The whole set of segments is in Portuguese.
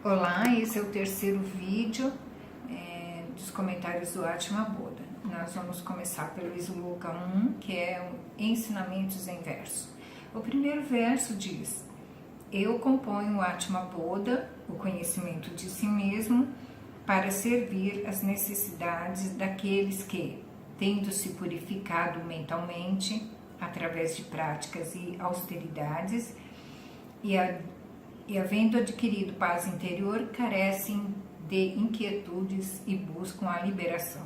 Olá, esse é o terceiro vídeo dos comentários do Atma Bodha. Nós vamos começar pelo Sloka 1, que é o Ensinamentos em Verso. O primeiro verso diz: eu componho o Atma Bodha, o conhecimento de si mesmo, para servir às necessidades daqueles que, tendo se purificado mentalmente, através de práticas e austeridades, e havendo adquirido paz interior, carecem de inquietudes e buscam a liberação.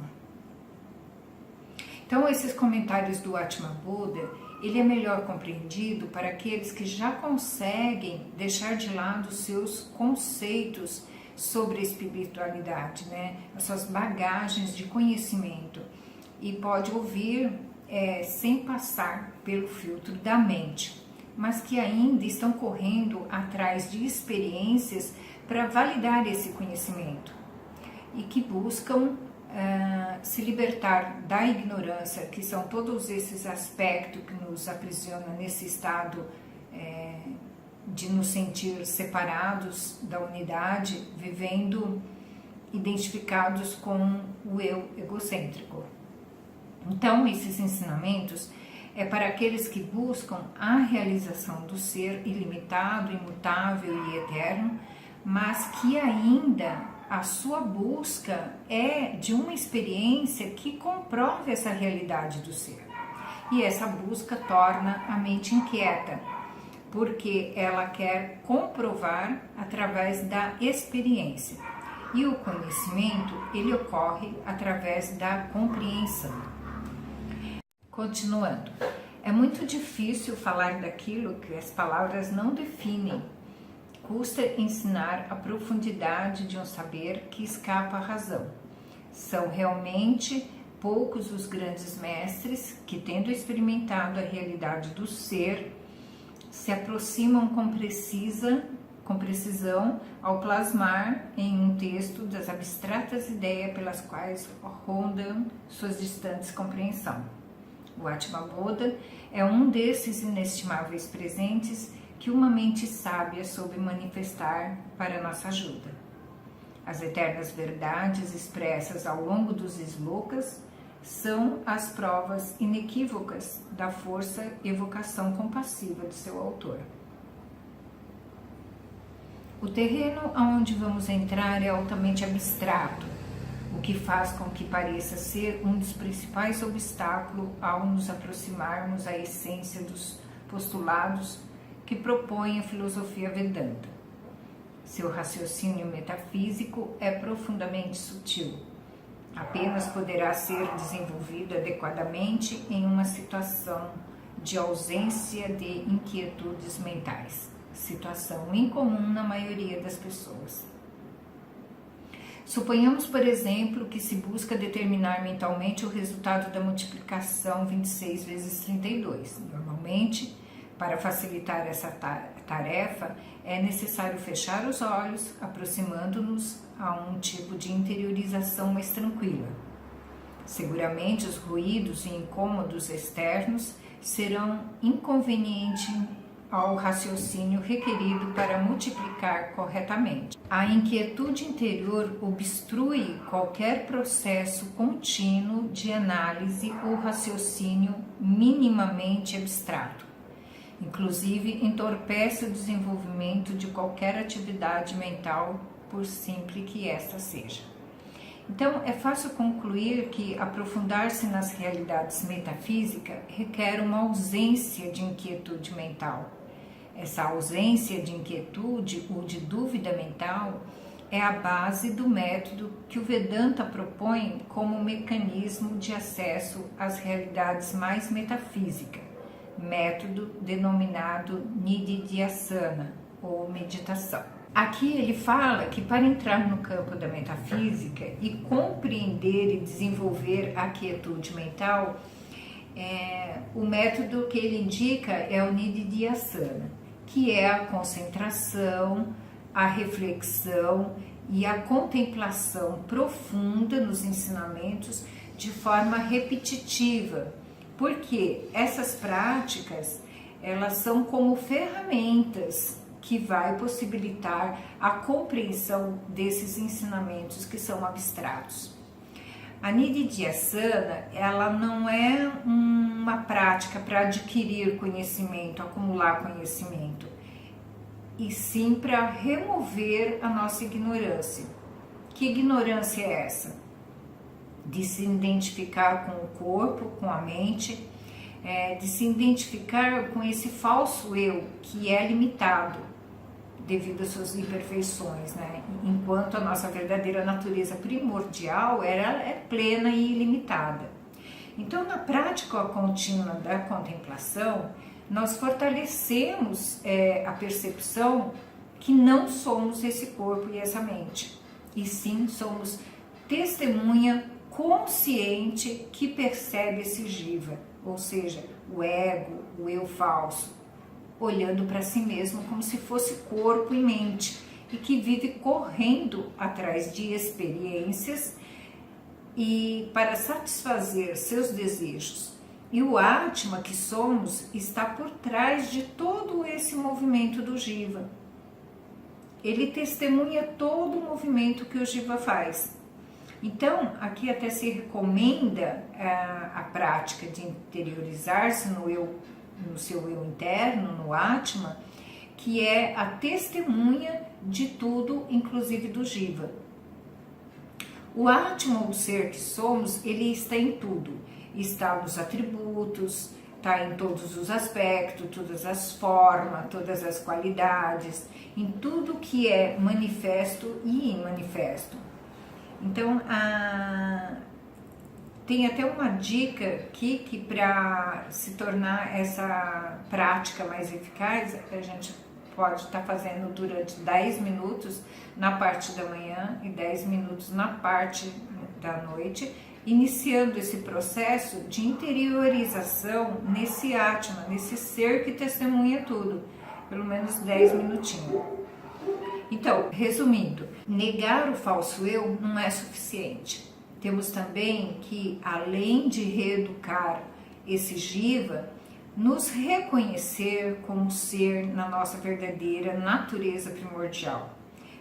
Então, esses comentários do Atma Bodha, ele é melhor compreendido para aqueles que já conseguem deixar de lado os seus conceitos sobre a espiritualidade, né? As suas bagagens de conhecimento, e pode ouvir sem passar pelo filtro da mente, mas que ainda estão correndo atrás de experiências para validar esse conhecimento e que buscam se libertar da ignorância, que são todos esses aspectos que nos aprisionam nesse estado de nos sentir separados da unidade, vivendo identificados com o eu egocêntrico. Então, esses ensinamentos é para aqueles que buscam a realização do ser ilimitado, imutável e eterno, mas que ainda a sua busca é de uma experiência que comprove essa realidade do ser. E essa busca torna a mente inquieta, porque ela quer comprovar através da experiência. E o conhecimento, ele ocorre através da compreensão. Continuando, é muito difícil falar daquilo que as palavras não definem. Custa ensinar a profundidade de um saber que escapa à razão. São realmente poucos os grandes mestres que, tendo experimentado a realidade do ser, se aproximam com precisão ao plasmar em um texto das abstratas ideias pelas quais rondam suas distantes compreensão. O Atma Bodha é um desses inestimáveis presentes que uma mente sábia soube manifestar para nossa ajuda. As eternas verdades expressas ao longo dos slokas são as provas inequívocas da força e evocação compassiva de seu autor. O terreno aonde vamos entrar é altamente abstrato, o que faz com que pareça ser um dos principais obstáculos ao nos aproximarmos à essência dos postulados que propõe a filosofia Vedanta. Seu raciocínio metafísico é profundamente sutil. Apenas poderá ser desenvolvido adequadamente em uma situação de ausência de inquietudes mentais, situação incomum na maioria das pessoas. Suponhamos, por exemplo, que se busca determinar mentalmente o resultado da multiplicação 26 vezes 32. Normalmente, para facilitar essa tarefa, é necessário fechar os olhos, aproximando-nos a um tipo de interiorização mais tranquila. Seguramente, os ruídos e incômodos externos serão inconvenientes ao raciocínio requerido para multiplicar corretamente. A inquietude interior obstrui qualquer processo contínuo de análise ou raciocínio minimamente abstrato. Inclusive, entorpece o desenvolvimento de qualquer atividade mental, por simples que esta seja. Então, é fácil concluir que aprofundar-se nas realidades metafísicas requer uma ausência de inquietude mental. Essa ausência de inquietude ou de dúvida mental é a base do método que o Vedanta propõe como mecanismo de acesso às realidades mais metafísicas, método denominado Nididhyasana, ou meditação. Aqui ele fala que para entrar no campo da metafísica e compreender e desenvolver a quietude mental, o método que ele indica é o Nididhyasana, que é a concentração, a reflexão e a contemplação profunda nos ensinamentos de forma repetitiva, porque essas práticas elas são como ferramentas que vai possibilitar a compreensão desses ensinamentos que são abstratos. A Nididhyasana, ela não é uma prática para adquirir conhecimento, acumular conhecimento, e sim para remover a nossa ignorância. Que ignorância é essa? De se identificar com o corpo, com a mente, de se identificar com esse falso eu que é limitado devido às suas imperfeições, né? Enquanto a nossa verdadeira natureza primordial é plena e ilimitada. Então, na prática contínua da contemplação, nós fortalecemos a percepção que não somos esse corpo e essa mente, e sim somos testemunha consciente que percebe esse jiva, ou seja, o ego, o eu falso, olhando para si mesmo como se fosse corpo e mente, e que vive correndo atrás de experiências e para satisfazer seus desejos. E o Atma que somos está por trás de todo esse movimento do jiva. Ele testemunha todo o movimento que o jiva faz. Então, aqui até se recomenda a prática de interiorizar-se no seu eu interno, no Atma, que é a testemunha de tudo, inclusive do jiva. O Atma, o ser que somos, ele está em tudo. Está nos atributos, está em todos os aspectos, todas as formas, todas as qualidades, em tudo que é manifesto e imanifesto. Então, tem até uma dica aqui que para se tornar essa prática mais eficaz, a gente pode estar fazendo durante 10 minutos na parte da manhã e 10 minutos na parte da noite, iniciando esse processo de interiorização nesse Atma, nesse ser que testemunha tudo, pelo menos 10 minutinhos. Então, resumindo, negar o falso eu não é suficiente. Temos também que, além de reeducar esse jiva, nos reconhecer como ser na nossa verdadeira natureza primordial,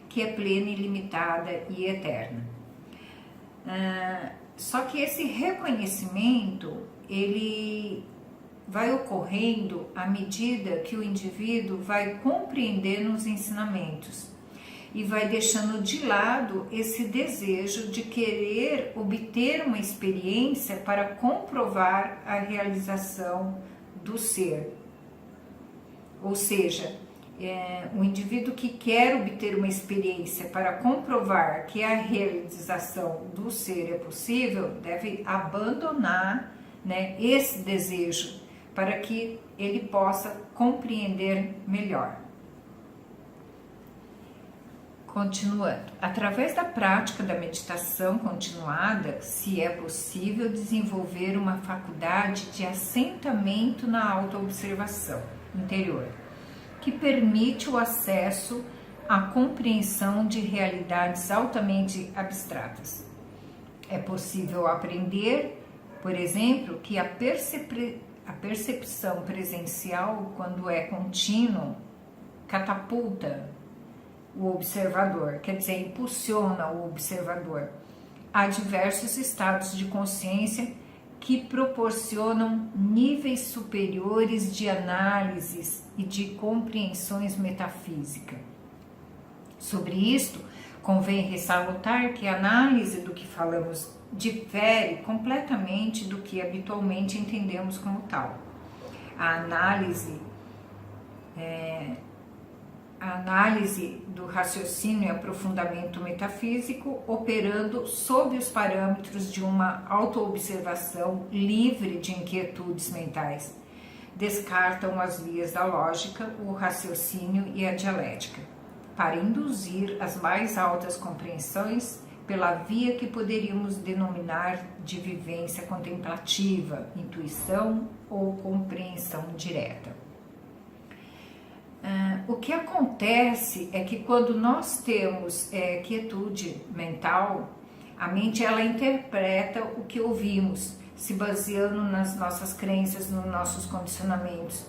que é plena, ilimitada e eterna. Só que esse reconhecimento, ele vai ocorrendo à medida que o indivíduo vai compreendendo os ensinamentos e vai deixando de lado esse desejo de querer obter uma experiência para comprovar a realização do ser. Ou seja, o indivíduo que quer obter uma experiência para comprovar que a realização do ser é possível, deve abandonar, né, esse desejo para que ele possa compreender melhor. Continuando, através da prática da meditação continuada, se é possível desenvolver uma faculdade de assentamento na autoobservação interior, que permite o acesso à compreensão de realidades altamente abstratas. É possível aprender, por exemplo, que a percepção presencial, quando é contínua, catapulta o observador, quer dizer, impulsiona o observador a diversos estados de consciência que proporcionam níveis superiores de análises e de compreensões metafísicas. Sobre isto, convém ressaltar que a análise do que falamos difere completamente do que habitualmente entendemos como tal. A análise do raciocínio e aprofundamento metafísico, operando sob os parâmetros de uma autoobservação livre de inquietudes mentais, descartam as vias da lógica, o raciocínio e a dialética, para induzir as mais altas compreensões pela via que poderíamos denominar de vivência contemplativa, intuição ou compreensão direta. O que acontece é que quando nós temos quietude mental, a mente ela interpreta o que ouvimos, se baseando nas nossas crenças, nos nossos condicionamentos.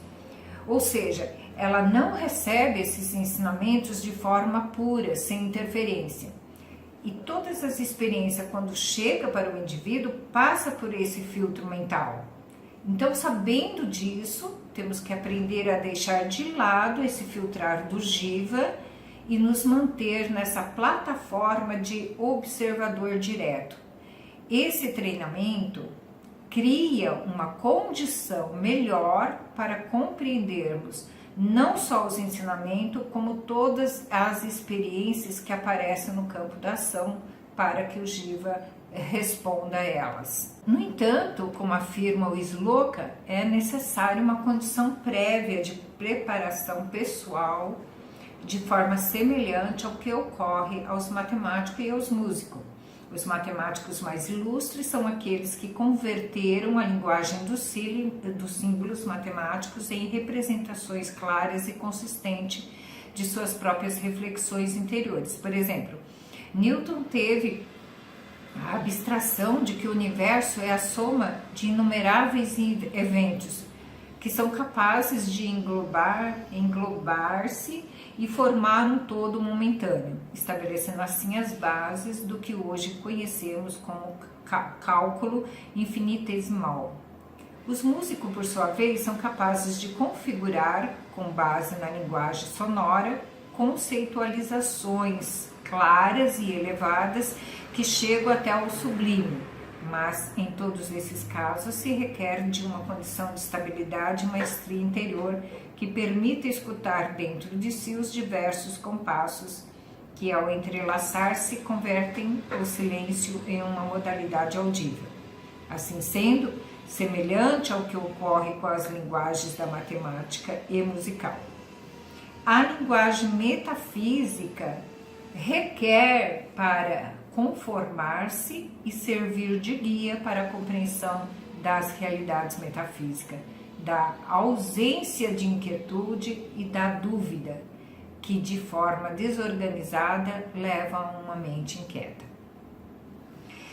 Ou seja, ela não recebe esses ensinamentos de forma pura, sem interferência. E todas as experiências, quando chega para o indivíduo, passa por esse filtro mental. Então, sabendo disso, temos que aprender a deixar de lado esse filtrar do Jiva e nos manter nessa plataforma de observador direto. Esse treinamento cria uma condição melhor para compreendermos não só os ensinamentos, como todas as experiências que aparecem no campo da ação para que o Jiva responda a elas. No entanto, como afirma o Sloka, é necessária uma condição prévia de preparação pessoal de forma semelhante ao que ocorre aos matemáticos e aos músicos. Os matemáticos mais ilustres são aqueles que converteram a linguagem dos símbolos matemáticos em representações claras e consistentes de suas próprias reflexões interiores. Por exemplo, Newton teve a abstração de que o universo é a soma de inumeráveis eventos que são capazes de englobar-se e formar um todo momentâneo, estabelecendo assim as bases do que hoje conhecemos como cálculo infinitesimal. Os músicos, por sua vez, são capazes de configurar, com base na linguagem sonora, conceitualizações claras e elevadas que chegam até ao sublime, mas em todos esses casos se requer de uma condição de estabilidade e maestria interior que permita escutar dentro de si os diversos compassos que, ao entrelaçar-se, convertem o silêncio em uma modalidade audível. Assim sendo, semelhante ao que ocorre com as linguagens da matemática e musical. A linguagem metafísica requer para conformar-se e servir de guia para a compreensão das realidades metafísicas, da ausência de inquietude e da dúvida, que de forma desorganizada levam a uma mente inquieta.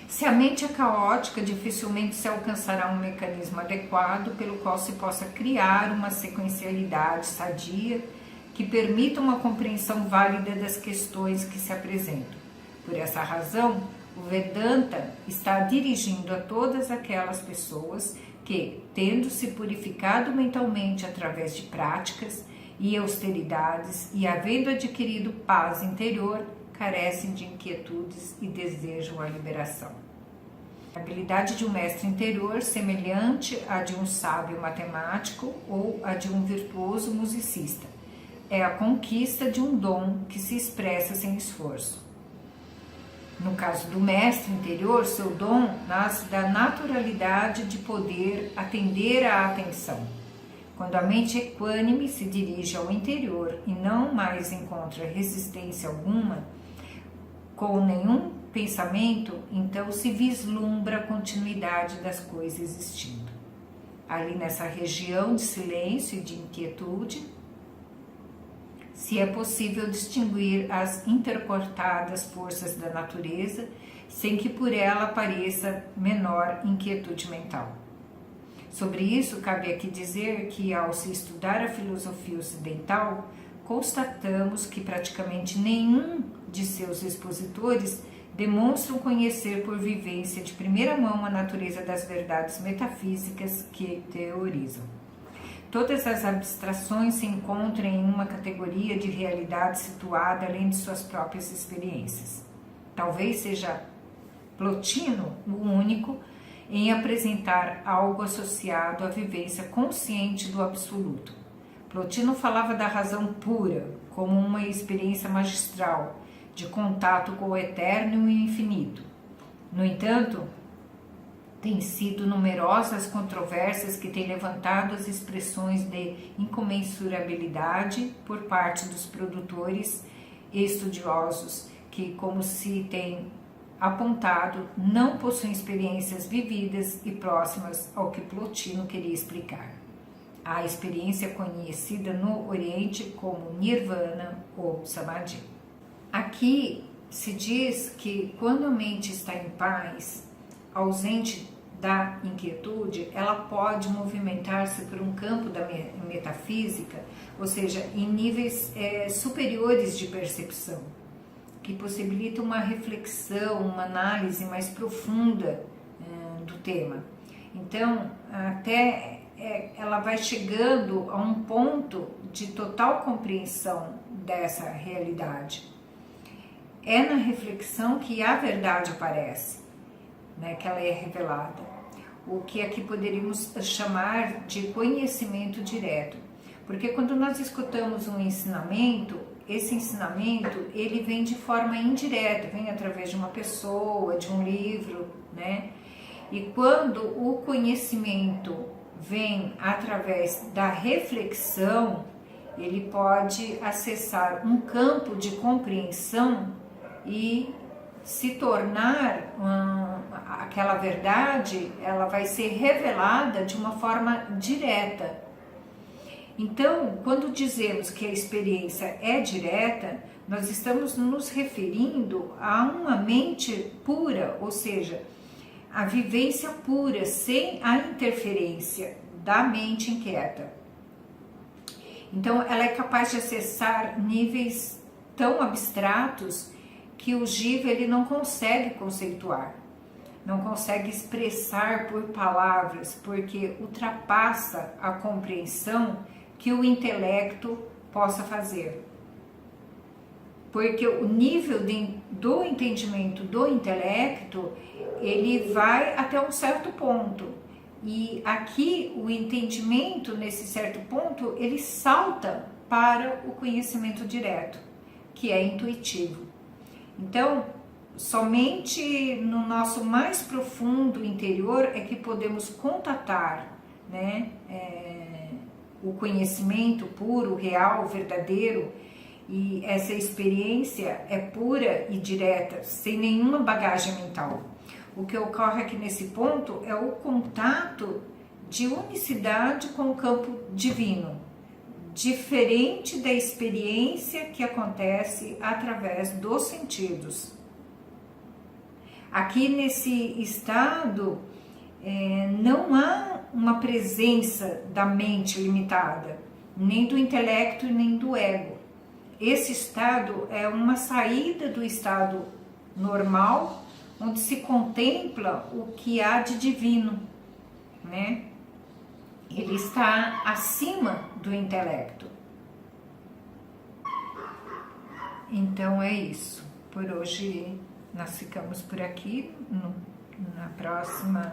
Se a mente é caótica, dificilmente se alcançará um mecanismo adequado pelo qual se possa criar uma sequencialidade sadia que permita uma compreensão válida das questões que se apresentam. Por essa razão, o Vedanta está dirigindo a todas aquelas pessoas que, tendo se purificado mentalmente através de práticas e austeridades e havendo adquirido paz interior, carecem de inquietudes e desejam a liberação. A habilidade de um mestre interior, semelhante à de um sábio matemático ou à de um virtuoso musicista, é a conquista de um dom que se expressa sem esforço. No caso do mestre interior, seu dom nasce da naturalidade de poder atender à atenção. Quando a mente equânime se dirige ao interior e não mais encontra resistência alguma, com nenhum pensamento, então se vislumbra a continuidade das coisas existindo. Ali nessa região de silêncio e de inquietude, se é possível distinguir as intercortadas forças da natureza, sem que por ela apareça menor inquietude mental. Sobre isso, cabe aqui dizer que, ao se estudar a filosofia ocidental, constatamos que praticamente nenhum de seus expositores demonstram conhecer por vivência de primeira mão a natureza das verdades metafísicas que teorizam. Todas as abstrações se encontram em uma categoria de realidade situada além de suas próprias experiências. Talvez seja Plotino o único em apresentar algo associado à vivência consciente do absoluto. Plotino falava da razão pura como uma experiência magistral de contato com o eterno e o infinito. No entanto, tem sido numerosas controvérsias que têm levantado as expressões de incomensurabilidade por parte dos produtores e estudiosos que, como se tem apontado, não possuem experiências vividas e próximas ao que Plotino queria explicar. A experiência conhecida no Oriente como Nirvana ou Samadhi. Aqui se diz que quando a mente está em paz, ausente da inquietude, ela pode movimentar-se por um campo da metafísica, ou seja, em níveis superiores de percepção, que possibilita uma reflexão, uma análise mais profunda do tema. Então, até ela vai chegando a um ponto de total compreensão dessa realidade. É na reflexão que a verdade aparece, né, que ela é revelada. O que aqui poderíamos chamar de conhecimento direto. Porque quando nós escutamos um ensinamento, esse ensinamento ele vem de forma indireta, vem através de uma pessoa, de um livro, né? E quando o conhecimento vem através da reflexão, ele pode acessar um campo de compreensão e se tornar aquela verdade, ela vai ser revelada de uma forma direta. Então, quando dizemos que a experiência é direta, nós estamos nos referindo a uma mente pura, ou seja, a vivência pura, sem a interferência da mente inquieta. Então, ela é capaz de acessar níveis tão abstratos que o jiva ele não consegue conceituar, não consegue expressar por palavras, porque ultrapassa a compreensão que o intelecto possa fazer. Porque o nível do entendimento do intelecto, ele vai até um certo ponto. E aqui o entendimento nesse certo ponto, ele salta para o conhecimento direto, que é intuitivo. Então, somente no nosso mais profundo interior é que podemos contatar, né, o conhecimento puro, real, verdadeiro, e essa experiência é pura e direta, sem nenhuma bagagem mental. O que ocorre aqui nesse ponto é o contato de unicidade com o campo divino, diferente da experiência que acontece através dos sentidos. Aqui nesse estado não há uma presença da mente limitada, nem do intelecto e nem do ego. Esse estado é uma saída do estado normal, onde se contempla o que há de divino, né? Ele está acima do intelecto. Então é isso. Por hoje nós ficamos por aqui. Na próxima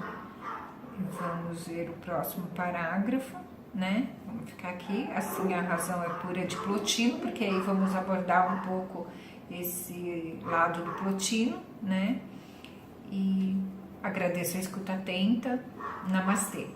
vamos ver o próximo parágrafo, né? Vamos ficar aqui. Assim, a razão é pura de Plotino, porque aí vamos abordar um pouco esse lado do Plotino, né? E agradeço a escuta atenta. Namastê.